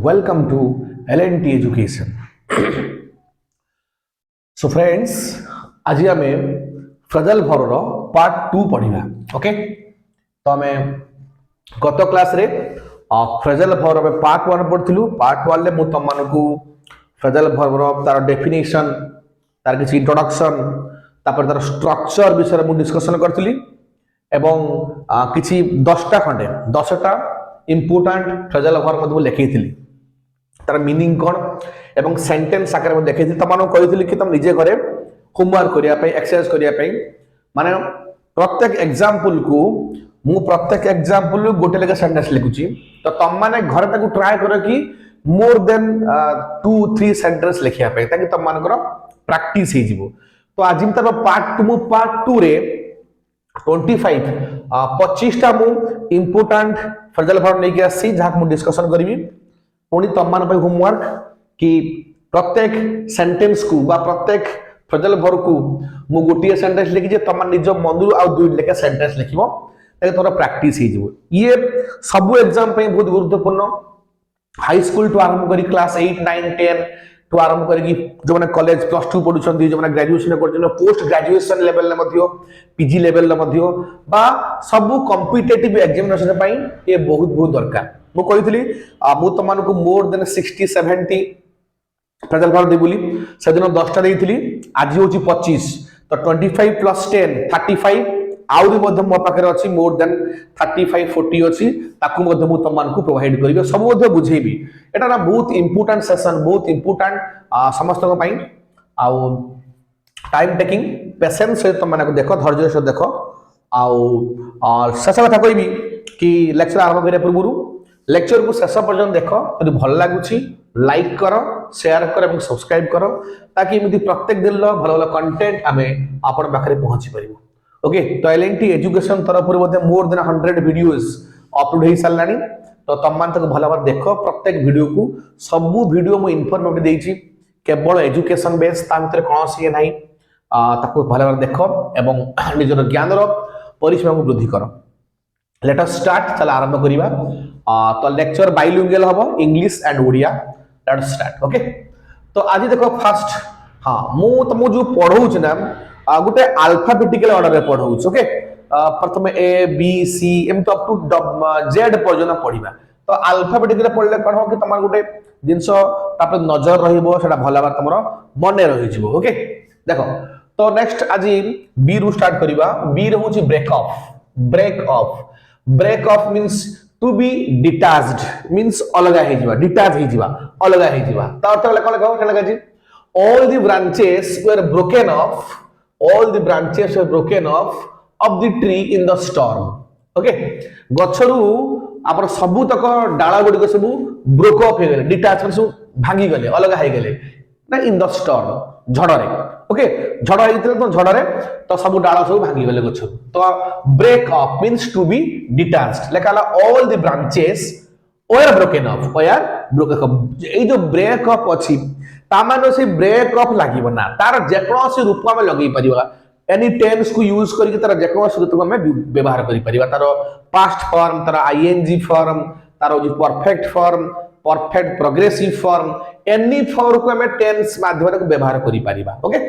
welcome to L&T Education. So friends, आज आम phrasal verb part 2 पढ़ा. ओके, तो आम गत क्लास रे फ्रेजल वर्ब पार्ट 1 पढ़लु. पार्ट 1 रे मु तुमको फ्रेजल वर्ब तार डेफिनेशन, तार किसी इंट्रोडक्शन, तापर तार स्ट्रक्चर विषय मु डिस्कशन करथली एवं किसी 10टा इंपोर्टेंट फ्रेजल वर्ब मु लिखैथली. तार मीनिंग कौन एवं सेंटेंस आकार में देखै तुम कही कि तुम निजे घरे होमवर्क करने एक्सरसाइज करने माने प्रत्येक एग्जांपल को मु प्रत्येक एग्जांपल गोटे लेखा सेंटेंस लिखुची. तो तुम माने घरे ताकू ट्राई करो कि मोर देन 2-3 सेंटेंस लिखिया पे ताकि तुम मानकर प्रैक्टिस हे जिवो. तो आज हम तार पार्ट 2 रे 25 टा मु इंपोर्टेंट फ्रेजल वर्ब लेके आसी जहा मु डिस्कशन करबी. पुणी तुम मान होमवर्क कि प्रत्येक सेंटेंस को बा प्रत्येक फ्रेजल वर्ब को मु गोटे सेंटेंस लिखी तुम निज मन आ 2 लेखा सेंटेंस लिखिबो ताकि तोर प्रैक्टिस हे जिवो. ये सब एग्जाम पे बहुत गुरुत्वपूर्ण. हाई स्कूल टू आरंभ करी क्लास 8, 9, 10 टू आरंभ करी जो माने कॉलेज +2 पढुछंती, जो माने ग्रेजुएशन करछन, पोस्ट ग्रेजुएशन लेवल ले मध्य, पीजी लेवल ले मध्य बा सब कॉम्पिटिटिव एग्जामिनेशन पई ये बहुत दरकार. मु कहितली मु तुमको मोर देन 60-70 फ्रेजल वर्ब दे बोली से दिन 10टा देइतली. आज होची 25, तो 25 + 10 35 आउरी मध्य मो पाखरे अछि मोर देन 35-40 अछि. ताकू मध्य मु तुमको प्रोवाइड करिवे, सब मध्य बुझेबी. एटा ना बहुत इंपोर्टेंट सेशन, बहुत इंपोर्टेंट समस्त को पई. आउ टाइम टेकिंग पेशेंस से तुम माने देखो, धैर्य से देखो. आउ शेष कथा कहबी कि लेक्चर आरंभ करे पूर्व लेक्चर को शेष पर्यंत देख. यदि भल लगुच लाइक कर, शेयर कर और सब्सक्राइब कर ताकि एमती प्रत्येक दिन भल भल कंटेंट आम आपण पाखे पहुंची पार. ओके, तो L&T एजुकेशन तरफ मोर देन 100 वीडियोस अपलोड हो सारा. तो तुम मान भल भाव देख प्रत्येक वीडियो को. सबू वीडियो मु इनफॉर्मेटिव देछि, केवल एजुकेशन बेस, ता भीतर कौन सी नाही. ताको भल भाव देख एवं निजर ज्ञान परिसीमा को वृद्धि कर. Let us start. चल आरंभ करिबा. तो लेक्चर बाइलिंगुअल हबो, English and Odia. Let us start. Okay, तो आज देखो फर्स्ट मु तुम जो पढौछ ना गोटे अल्फाबेटिकल ऑर्डर में पढौछ. ओके, प्रथम ए बी सी एम तो अप टू जेड पर्यंत पढिबा. तो अल्फाबेटिकल पढले कोन हो कि तमार गोटे जिंस तापर नजर रहिबो, सेटा भला बार तमरो मने रहि जिवो. ओके, देखो तो नेक्स्ट आज बी रु स्टार्ट करिबा. बी रे होची break off. Break off, break off means to be detached, means अलगा हे जिवा, डिटैच हे जिवा, अलगा हे जिवा. ता अर्थ कोन लगा कोन लगा जी all the branches were broken off, all the branches were broken off of the tree in the storm. Okay, गछरु आपण सबु तक डाला गुडी को सबु ब्रोक ऑफ हे गेले, डिटैचमेंट सब भांगी गेले, अलग हे गेले ना इन द स्टॉर्म, झड़रे. ओके, झड़ हेतिले तो झड़रे तो सबु डाला सब भांगी गेले गछरु. तो break off means to be detached. लेकाला all the branches were broken off, were broken off. ए जो ब्रेक ऑफ अछि तामानो से ब्रेक ऑफ लागिबो ना, तार जेकोसी रूप में लगै परिबा. एनी टेंस को यूज करके तार जेकोसी रूप में व्यवहार करि परिबा. तार पास्ट फॉर्म, तार आईएनजी फॉर्म, तार जो perfect form, perfect progressive form, any form को हम टेंस माध्यम रे व्यवहार करि परिबा. ओके,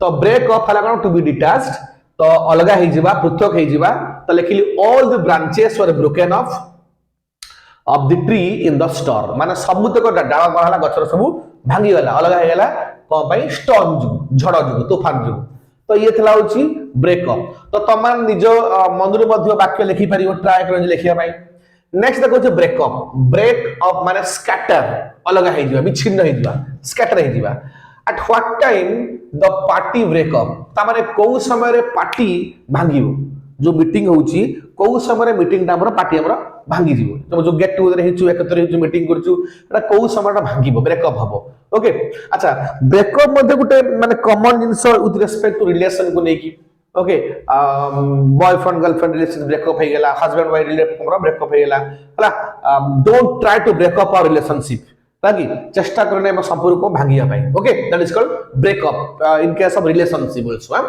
तो ब्रेक ऑफ हला कोन टू बी डिटैच्ड, तो अलगा हे जिबा, पृथक हे जिबा. तो लिखिली all the branches were broken off the tree in the storm. माने सब तक डाला गहला गछर सब भांगी गला, अलग हे गला कोन पई स्टॉर्म जु, झड़ जु, तूफान जु. तो ये थला होची ब्रेक ऑफ. तो तमान निज मनरु मध्य वाक्य लिखि परिबो, ट्राई कर लिखिया पई. नेक्स्ट देखो जे ब्रेक ऑफ. ब्रेक ऑफ माने स्कैटर, अलग हे जिवा, विच्छिन्न हे जिवा, स्कैटर हे जिवा. At what time the party break off, ता माने को समय रे पार्टी भांगिबो. जो मीटिंग होची को समय रे मीटिंग ता हमर पार्टी हमर भांगी जीवो. तो जो गेट टुगेदर हेचु, एकत्र हेचु, मीटिंग करचु, एटा को समय भांगिबो, ब्रेकअप हबो. ओके, अच्छा ब्रेकअप मध्ये गुटे माने common things with respect to relation को नेकी. Okay, boyfriend girlfriend relation breakup हे गेला, हस्बैंड वाइफ रिलेशन हमर ब्रेकअप हे गेला. हला don't try to break up our relationship, ताकि चेष्टा करने में संपर्क को भांगिया पाई. Okay, that is called breakup in case of relationship also.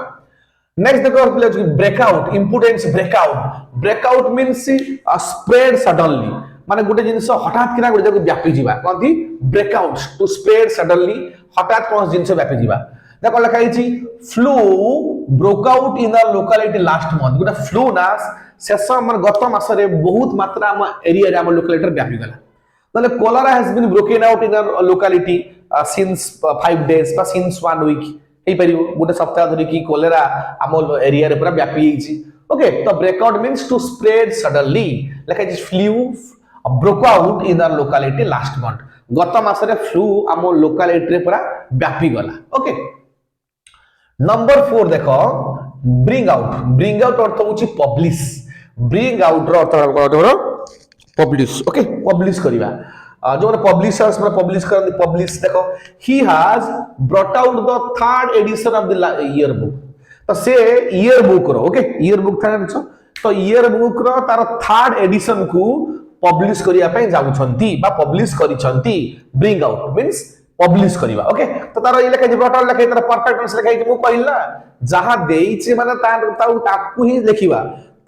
Next देखो breakout. Importance breakout. Breakout means spread suddenly, माने गोटे जिनस हठात किना गोटे जगह व्यापी जीवा कहती ब्रेकआउट टू स्प्रेड सडनली हठात कौन जिनस व्यापी जीवा देखो लिखा है flu broke out in the locality last month गोटे फ्लू ना शेष मन गत मासरे बहुत मात्रा आम एरिया रे आम लोकालिटी व्यापी गला ताले cholera has been broken out in a locality since 5 days बा सिंस 1 week हे परियो गोटे सप्ताह धरि की कोलेरा आम एरिया रे पूरा व्यापी हिची ओके तो breakout means to spread suddenly like it flu broke out in the locality last month गत मासरे फ्लू आम लोकालिटी रे पूरा व्यापी गला ओके नंबर 4 देखो ब्रिंग आउट अर्थ होची पब्लिश ब्रिंग आउट रो अर्थ पब्लिश ओके पब्लिश करिवा जो पब्लिशर्स मतलब पब्लिश करन पब्लिश देखो he has brought out the third edition of the year book तो से ईयर बुक रो ओके ईयर बुक था तो ईयर बुक रो तार थर्ड एडिशन को पब्लिश करिया पे जाउछंती बा पब्लिश करिसंती ब्रिंग आउट मींस पब्लिश करिवा ओके तो तार ये लेखा ब्रॉट आउट लेखा तार परफेक्ट टेंस लेखा कि मु कहिला जहां देइছে माने ताकू ही लिखिवा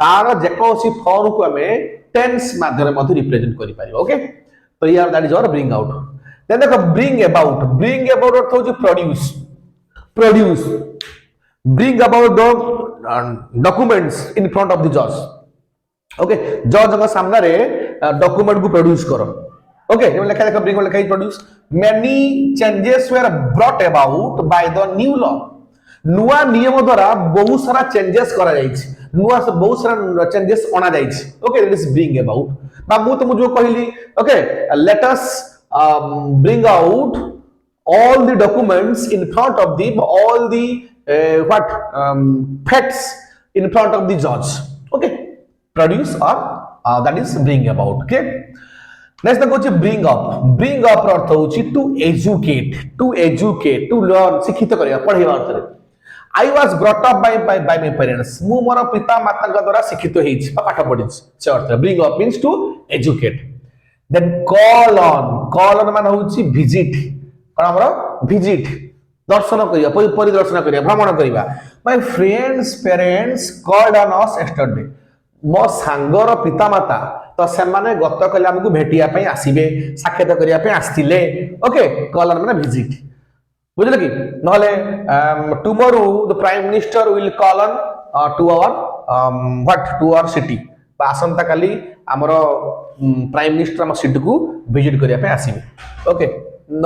तार जेकोसी फॉर्म को हमें टेंस माध्यम में रिप्रेजेंट करि पारिबो ओके तो यार that is our bring out then देखो ब्रिंग अबाउट अर्थ हो produce bring about the documents in front of the जज ओके जज के सामने रे डॉक्यूमेंट को प्रोड्यूस करो ओके जो लिखा देखो ब्रिंग लिखा produce many changes were brought about by the new law नुआ नियम द्वारा बहुत सारा चेंजेस करा जाइछि नुआ से बहुत सारा चेंजेस अना जाइछि okay that is bring about बा मु तुम जो कहली okay let us bring out all the documents in front of the all the facts in front of the judge okay produce or that is bring about okay next the gochi bring up अर्थ होची to educate to learn शिक्षित करिया पढ़ेवा अर्थ रे I was brought up by my parents मु मोर पिता माता द्वारा शिक्षित हेछि पाठ पढिछि से अर्थ bring up means to educate then call on मान होची visit कौन हमर visit दर्शन करिया परिदर्शन करिया भ्रमण करिया my friends parents called on us yesterday मो सांगर पिता माता तो से माने गत कले हमकु भेटिया पई आसीबे साक्षात करिया पई आस्तिले ओके कॉल ऑन माने विजिट बुझले कि नहले tomorrow the prime minister will call on to our to our city आसंता काली हमर प्राइम मिनिस्टर हम सिटी को विजिट करिया पई आसीबे okay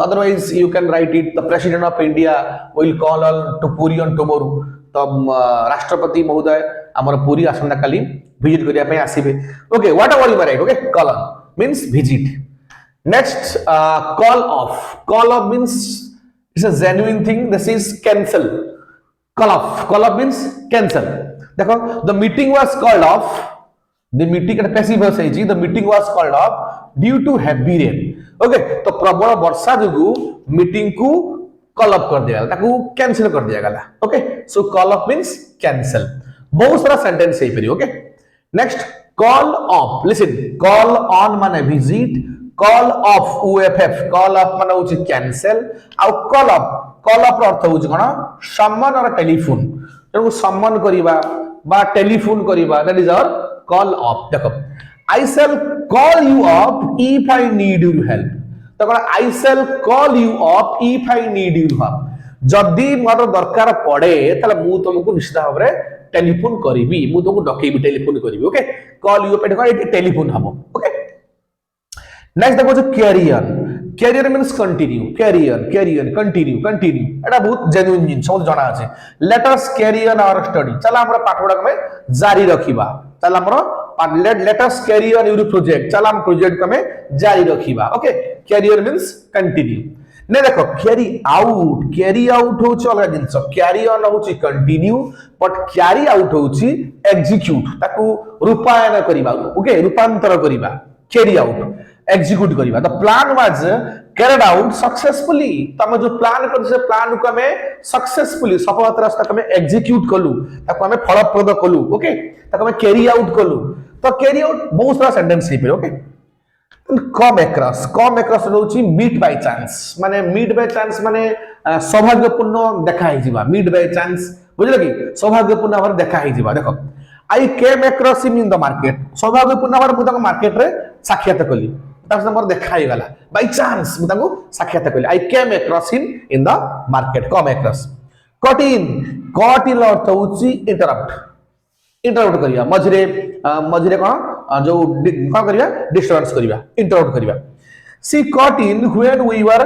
otherwise you can write it the president of India will call on to Puri on tomorrow तो राष्ट्रपति महोदय हमर पूरी आसंता काली विजिट करिया पे आसीबे okay whatever you write okay call on means visit next call off means it's a genuine thing this is cancel call off means cancel देखो the meeting was called off the meeting at passive verse है the meeting was called off due to heavy rain okay तो प्रबल वर्षा जोगु meeting को call up कर दिया ताकू कैंसिल कर दिया गला okay so call up means cancel बहुत सारा सेंटेंस है पे okay next call off listen call on माने visit call off OFF call off माने होची कैंसिल आ कॉल ऑफ अर्थ होची कोन सम्मन और टेलीफोन जको सम्मन करिवा बा टेलीफोन करिवा that is our call off देखो I shall call you up if I need your help तो I shall call you up if I need your help जदी मोर दरकार पड़े तले मु तुमको निश्चित भाव रे टेलीफोन करिवि मु तुमको डकेबि टेलीफोन करिवि okay call you up at telephone हबो ओके नेक्स्ट देखो जो कैरियर मींस कंटिन्यू कंटिन्यू एटा बहुत जेन्युइन जिंस सब जणा আছে let us carry on our study चला हमर पाठ पढा में जारी रखिबा चला हमर let us carry on your project चला हम प्रोजेक्ट को में जारी रखिबा ओके कैरियर मींस कंटिन्यू ने देखो कैरी आउट होची अलग जिंस कैरी ऑन होची कंटिन्यू बट कैरी आउट होची एग्जीक्यूट ताकू रूपायन करिबा ओके रूपांतर करिबा कैरी आउट एग्जीक्यूट करिबा the plan was carried out successfully तमे जो प्लान कर से प्लान को हमें सक्सेसफुली सफलतार साथ हमें एग्जीक्यूट कलु ताकू हमें फलप्रद कलु ओके ताकू हमें कैरी आउट कलु तो कैरी आउट बहुत सारा सेंटेंस है पे ओके कम अक्रॉस होची मीट बाय चांस माने सौभाग्यपूर्ण देखा ही जीवा मीट बाय चांस बुझले कि सौभाग्यपूर्ण भाव देखा ही जीवा देखो I came across him in the market सौभाग्यपूर्ण भाव मु मार्केट रे साक्षात कली मोर देखा ही गला बाय चांस मु ताको साक्षात कली I came across him in the market come across cut in अर्थ होची इंटरप्ट करिया मझरे कोन जो कोन करिया डिस्टर्बेंस करिया इंटरप्ट करिया सी cut in when we were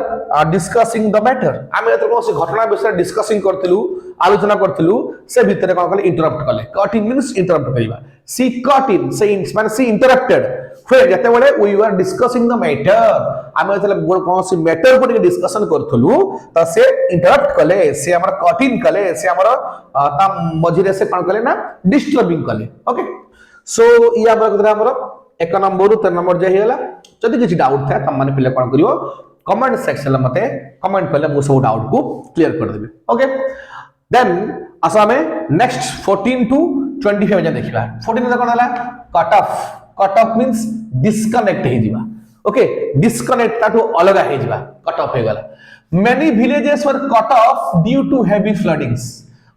discussing the matter आमे एत कोन से घटना विषय डिस्कसिंग करथिलु आलोचना करथिलु से भितरे कोन कले इंटरप्ट कले कट इन मींस इंटरप्ट करिया सी कट इन से माने सी इंटरप्टेड व्हेन जते बेले we were discussing the matter आमे एत कोन से मैटर को डिस्कशन करथिलु त से इंटरप्ट कले से हमर कट इन कले से हमर ता मझिरे से कोन कले ना डिस्टर्बिंग कले ओके सो या हमर एक नंबर रु 3 नंबर जे हेला जदि किछि डाउट था तम माने पिले कोन करियो कमेंट सेक्शन ले मते कमेंट करले मु सब डाउट को क्लियर कर देबे ओके देन आसा में नेक्स्ट 14 टू 25 जे देखिबा 14 रे कोन हला कट ऑफ मींस डिस्कनेक्ट हे जिबा ओके डिस्कनेक्ट ताटू अलग हे जिबा कट ऑफ हे गला many villages were cut off due to heavy floodings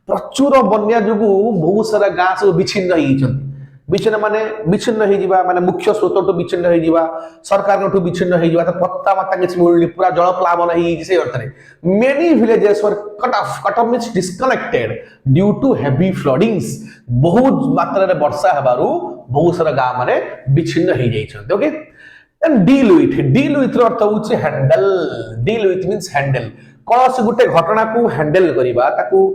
प्रचुर बन्या जुगु बहुत सारा गां सब विच्छिन्न होई छथि विच्छिन्न हो जिबा माने मुख्य स्रोत तो विच्छिन्न हो जिबा सरकार को विच्छिन्न हो जिबा त पत्ता मत्ता किछ मिलनी पूरा जल प्लावन ही से अर्थ रे many villages were cut off means disconnected due to heavy floodings बहुत मात्रा रे वर्षा हेबारु बहुत सारा गां माने विच्छिन्न हो जाई छथि ओके एंड डील विथ रो अर्थ होची handle deal with means handle कोन से गुटे घटना को हैंडल करिबा ताकू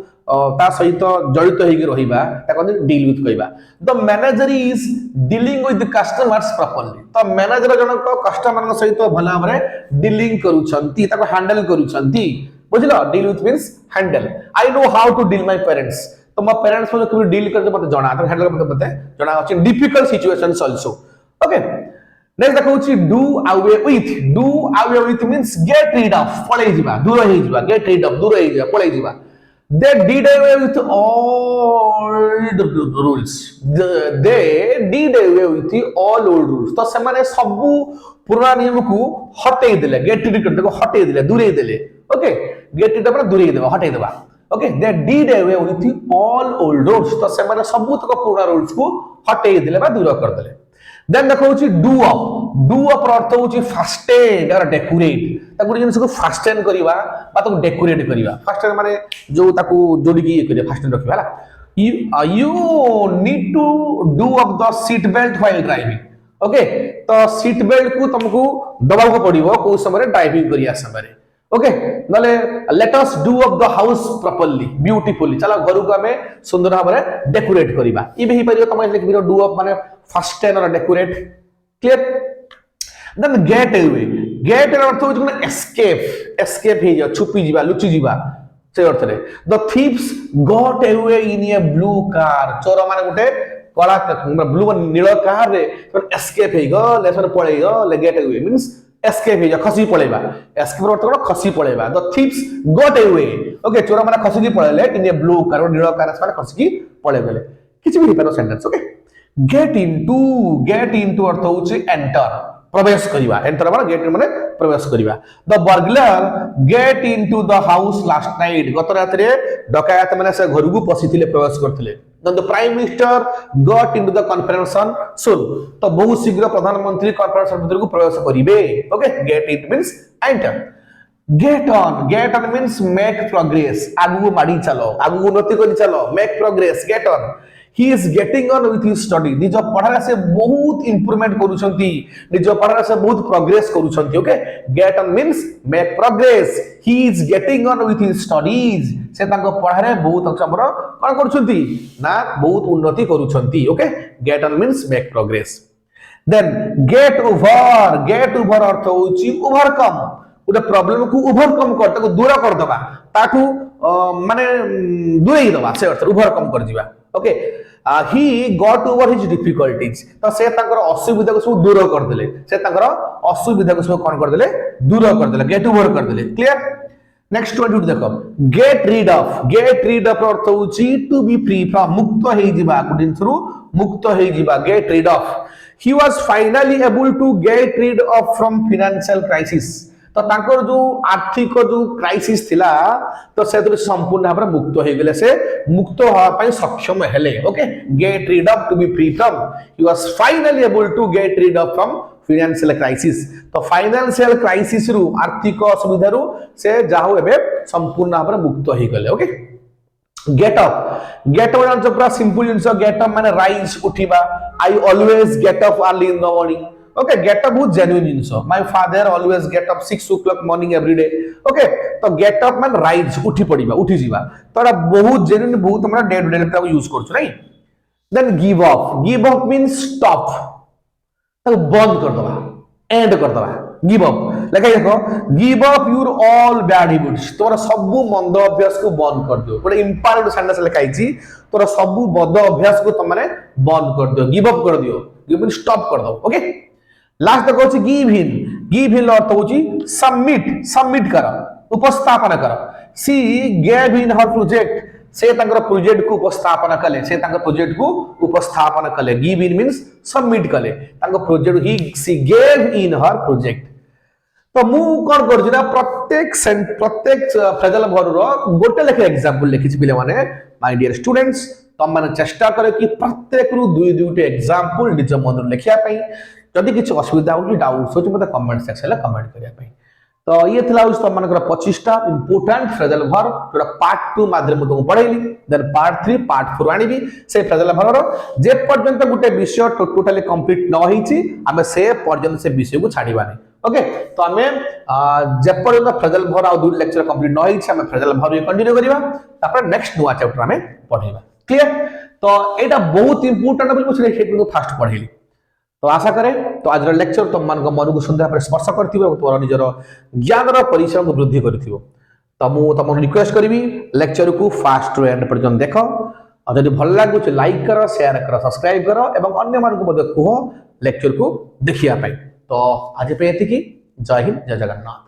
ता सहित जड़ित होगी रहिबा ताको डील विथ कहबा the manager is dealing with the customers properly तो मैनेजर जनक कस्टमर सहित भला भाबरे डीलिंग करूछंती ताको हैंडल करूछंती बुझलो deal with means handle I know how to deal my parents तो म पेरेंट्स को केबे डील करते मते जणा तो हैंडल मते जणा अछि difficult situations also okay next देखो छी do away with means gate rid of पळे जिबा दूर हे जिबा गेट रीड ऑफ दूर हे जिबा पळे जिबा they did away with all the rules they did away with all old rules तो से माने सब पुराना नियम को हटेई देले गेट रीड करते को हटेई देले दूरेई देले ओके गेट रीड पर दूरेई देबा हटेई देबा okay they did away with all old rules तो से माने सब तक पुराना रूल्स को हटेई देले बा दूर कर देले देन देखो छी डू अप अर्थ होची फास्टेन और डेकोरेट ताको जिनस को फास्टेन करिवा बा ताको डेकोरेट करिवा फास्टेन माने जो ताको जोडी की करिया फास्टेन रखिबा ला you need to do up the seat belt while driving okay तो सीट बेल्ट को तुमको दबाव को पड़िबो को समय ड्राइविंग करिया समय ओके नले let us do up the house properly beautifully चला घर को हमें सुंदर भाबरे डेकोरेट करिबा ई भी परियो तमे लिख बिरो डू अप माने फास्टेन और डेकोरेट क्लियर देन गेट अर्थ हो जे एस्केप हे जा छुपी जीवा लुचि जीवा से अर्थ रे the thieves got away in a blue car चोर माने गुटे कला ब्लू नील कार रे एस्केप हे गले सर पळे गले गेट अवे मींस एस्केप हे जा खसी पळेबा एस्केप अर्थ को खसी पळेबा the thieves got away okay चोर माने खसी की पळेले इन ए ब्लू कार नील कार माने खसी की पळे गेले किछि भी हेपारो सेंटेंस ओके गेट इनटू अर्थ होची एंटर प्रवेश करिवा एंटर माने गेट माने प्रवेश करिवा the burglar get into the house last night गत रात रे डकायत माने से घर को पसिथिले प्रवेश करथिले then the prime minister got into the conference soon तो बहुत शीघ्र प्रधानमंत्री कॉन्फ्रेंस भीतर को प्रवेश करिवे okay get it means enter get on means make progress आगु माडी चलो आगु उन्नति करि चलो make progress get on he is getting on with his study निज पढ़ारे से बहुत इंप्रूवमेंट करूछंती निज पढ़ारे से बहुत प्रोग्रेस करूछंती okay get on means make progress he is getting on with his studies से ताको पढ़ारे बहुत हमर कोन करूछंती ना बहुत उन्नति करूछंती okay get on means make progress then get over अर्थ होची ओवरकम उडे प्रॉब्लम को ओवरकम कर ताको दूर कर दबा ताकू माने दूरेई दबा से अर्थ ओवरकम कर दिबा okay he got over his difficulties तो से ताकर असुविधा को सब दूर कर देले से ताकर असुविधा को सब कोन कर देले दूर कर देले गेट ओवर कर देले क्लियर नेक्स्ट 22 देखो गेट रीड ऑफ अर्थ होची टू बी फ्री फ्रॉम मुक्त हे जिबा गुडिन थ्रू मुक्त हे जिबा gate rid of he was finally able to get rid of from financial crisis तो तांकर जो आर्थिक जो क्राइसिस थिला तो से संपूर्ण भाव मुक्त हो गले से मुक्त होगा सक्षम हेले okay get rid of to be free from he was finally able to get rid of from financial crisis तो फाइनेंशियल क्राइसिस रु आर्थिक असुविधा रु से जाहो एबे संपूर्ण भाव मुक्त हो गले ओके गेट अप जो पूरा सिंपल जिंस गेट अप माने राइज उठिबा I always get up early in the morning okay get up बहुत genuine things my father always get up 6 o'clock morning every day okay तो get up माने rise उठी पड़िबा उठी जीवा तो एटा बहुत जेन्युइन बहुत हमरा day to day life use करछु नहीं then give up means stop तो बंद कर दवा एंड कर दवा गिव अप लेकिन देखो give up your all bad habits तोरा सब मंद अभ्यास को बंद कर दियो गोटे इंपोर्टेंट सेंटेंस लिखाई छी तोरा सब बद अभ्यास को तुम माने बंद कर दियो गिव अप कर दियो गिव मीन स्टॉप कर दो ओके लास्ट तक होची गिव इन अर्थ होची सबमिट कर उपस्थापन कर सी गेव इन हर प्रोजेक्ट से तांकर प्रोजेक्ट को उपस्थापन कले से तांकर प्रोजेक्ट को उपस्थापन कले गिव इन मींस सबमिट कले तांकर project he C gave in her project तो मु कोन करछु ना प्रत्येक फ्रेजल वर्ब रो गोटे लेखे एग्जांपल लिखिछि पिले माने माय डियर स्टूडेंट्स तुम माने चेष्टा करे कि प्रत्येक रु दुई दुईटे एग्जांपल निज मन लिखिया पई जदि किछ असुविधा हो डाउट हो मते कमेंट सेक्शन रे कमेंट करिया पई तो ये थिला तुम मानकर 25टा इंपोर्टेंट फ्रेजल वर्ब जोटा पार्ट 2 माध्यम तुमको पढ़ेली देन पार्ट 3 पार्ट 4 आनिबी से फ्रेजल वर्ब जे पर्यंत गुटे विषय टोटली कंप्लीट न होईची हमें से पर्यंत से विषय को छाड़ीबानी ओके तो हमें जे पर्यंत फ्रेजल वर्ब आ दु लेक्चर कंप्लीट न होईची हमें फ्रेजल वर्ब कंटिन्यू करिबा तापर नेक्स्ट नुवा चैप्टर हमें पढ़ेबा क्लियर तो एटा बहुत इंपोर्टेंट बोली मुझे हेतु फास्ट पढ़ेली तो आशा करे तो आज लेक्चर तुम मान मन को सुंदर भाव स्पर्श कर तुम निजर ज्ञान परिसर को वृद्धि कर तो मुझे तुम रिक्वेस्ट करी लेक्चर को फास्ट रू एंड पर्यटन देख और जब भल लगुच लाइक कर शेयर कर सब्सक्राइब कर और अन्य मानक कह लेक्चर को देखिया तो आज पे जय हिंद जय जगन्नाथ।